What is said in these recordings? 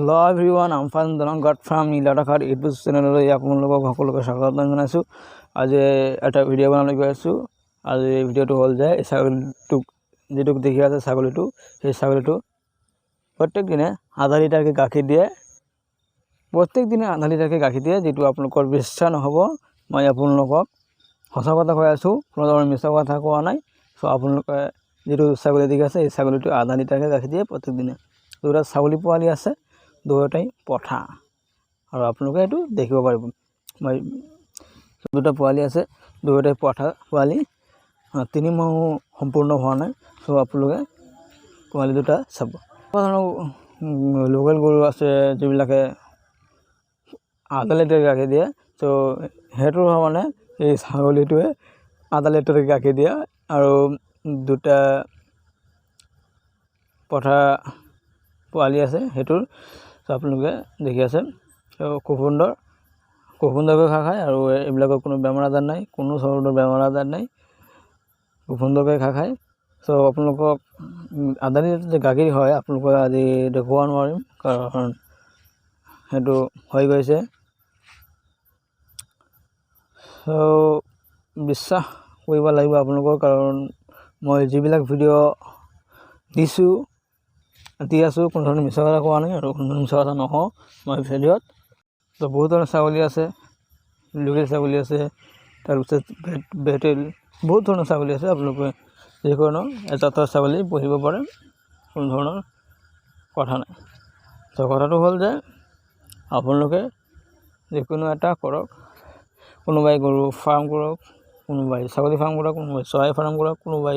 Hello everyone, I'm Fan Dhanangad from Niladakar YouTube channel. আপোনালোকক সকলোকে স্বাগতম জনাইছোঁ। আজি এটা ভিডিঅ' বনাবলৈ গৈ আছোঁ। আজি ভিডিঅ'টো হ'ল যে ছাগলীটোক যেটো দেখি আছে ছাগলীটো সেই ছাগলীটো প্ৰত্যেক দিনে আধা লিটাৰকৈ গাখীৰ দিয়ে। প্ৰত্যেক দিনে আধা লিটাৰকৈ গাখীৰ দিয়ে, যেটো আপোনালোকৰ বিশ্বাস নহ'ব। মই আপোনালোকক সঁচা কথা কৈ আছোঁ, কোনো ধৰণৰ মিছা কথা কোৱা নাই। সো আপোনালোকে যেটো ছাগলী দেখি আছে এই ছাগলীটো আধা লিটাৰকৈ গাখীৰ দিয়ে প্ৰত্যেক দিনে। দুটা ছাগলী পোৱালি আছে, দুটাই পঠা, আৰু আপোনালোকে এইটো দেখিব পাৰিব। মই দুটা পোৱালি আছে, দুটাই পঠা পোৱালি, 3 মাহ সম্পূৰ্ণ হোৱা নাই। সো আপোনালোকে পোৱালি দুটা চাব। লোকেল গৰু আছে যিবিলাকে আধা লিটাৰ গাখীৰ দিয়ে, তো সেইটোৰ মানে এই ছাগলীটোৱে আধা লিটাৰ গাখীৰ দিয়ে। আৰু দুটা পঠা পোৱালি আছে সেইটোৰ আপোনালোকে দেখি আছে। খুব সুন্দৰকৈ খায়, আৰু এইবিলাকৰ কোনো বেমাৰ আজাৰ নাই, কোনো ধৰণৰ বেমাৰ আজাৰ নাই, খুব সুন্দৰকৈ খায়। তো আপোনালোকক আধা লিটাৰ যে গাখীৰ হয় আপোনালোকক আজি দেখুৱাব নোৱাৰিম, কাৰণ সেইটো হৈ গৈছে। তো বিশ্বাস কৰিব লাগিব আপোনালোকৰ, কাৰণ মই যিবিলাক ভিডিঅ' দিছোঁ দি আছোঁ কোনো ধৰণৰ মিছা কথা কোৱা নাই, আৰু কোনো ধৰণৰ মিছা কথা নহওঁ মই ভিডিঅ'ত। তো বহুত ধৰণৰ ছাগলী আছে, লোকেল ছাগলী আছে, তাৰপিছত বেটেল, বহুত ধৰণৰ ছাগলী আছে। আপোনালোকে যিকোনো এটা ছাগলী পুহিব পাৰে, কোনো ধৰণৰ কথা নাই। তো কথাটো হ'ল যে আপোনালোকে যিকোনো এটা কৰক, কোনোবাই গৰু ফাৰ্ম কৰক, কোনোবাই ছাগলী ফাৰ্ম কৰক, কোনোবাই চৰাই ফাৰ্ম কৰক, কোনোবাই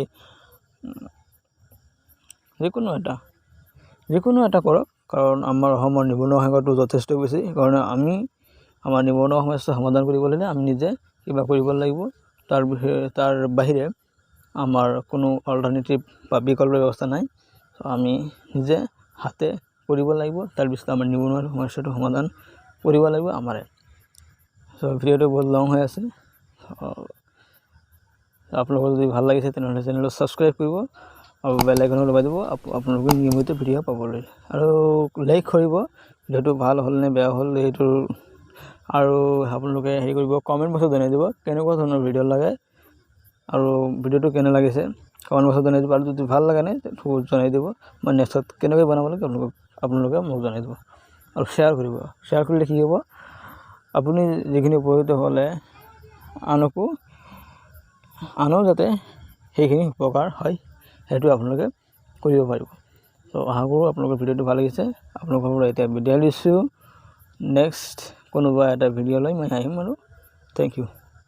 যিকোনো এটা কৰক, কাৰণ আমাৰ অসমৰ নিবনুৱা সংখ্যাটো যথেষ্ট বেছি। সেইকাৰণে আমি আমাৰ নিবনুৱা সমস্যা সমাধান কৰিব হ'লে আমি নিজে কিবা কৰিব লাগিব। তাৰ বাহিৰে আমাৰ কোনো অল্টাৰনেটিভ বা বিকল্প ব্যৱস্থা নাই। আমি নিজে হাতে কৰিব লাগিব, তাৰপিছত আমাৰ নিবনুৱা সমস্যাটো সমাধান কৰিব লাগিব আমাৰে। তো ভিডিঅ'টো বহুত লং হৈ আছে, আপোনালোকৰ যদি ভাল লাগিছে তেনেহ'লে চেনেলটো ছাবস্ক্ৰাইব কৰিব আৰু বেল আইকনটো দবাই দিব আপোনালোকে নিয়মিত ভিডিঅ' পাবলৈ। আৰু লাইক কৰিব, ভিডিঅ'টো ভাল হ'ল নে বেয়া হ'ল সেইটো, আৰু আপোনালোকে হেৰি কৰিব, কমেণ্ট বক্সত জনাই দিব কেনেকুৱা ধৰণৰ ভিডিঅ' লাগে, আৰু ভিডিঅ'টো কেনে লাগিছে কমেণ্ট বক্সত জনাই দিব। আৰু যদি ভাল লাগে নাই জনাই দিব, মই নেক্সট কেনেকৈ বনাব লাগে আপোনালোকে মোক জনাই দিব। আৰু শ্বেয়াৰ কৰিব, শ্বেয়াৰ কৰিলে কি হ'ব, আপুনি যিখিনি উপকৃত হ'লে আনো যাতে সেইখিনি উপকাৰ হয়, সেইটো আপোনালোকে কৰিব পাৰিব। তো আশা কৰোঁ আপোনালোকৰ ভিডিঅ'টো ভাল লাগিছে। আপোনালোকৰ পৰা এতিয়া বিদায় লৈছোঁ, নেক্সট কোনোবা এটা ভিডিঅ' লৈ মই আহিম, আৰু থেংক ইউ।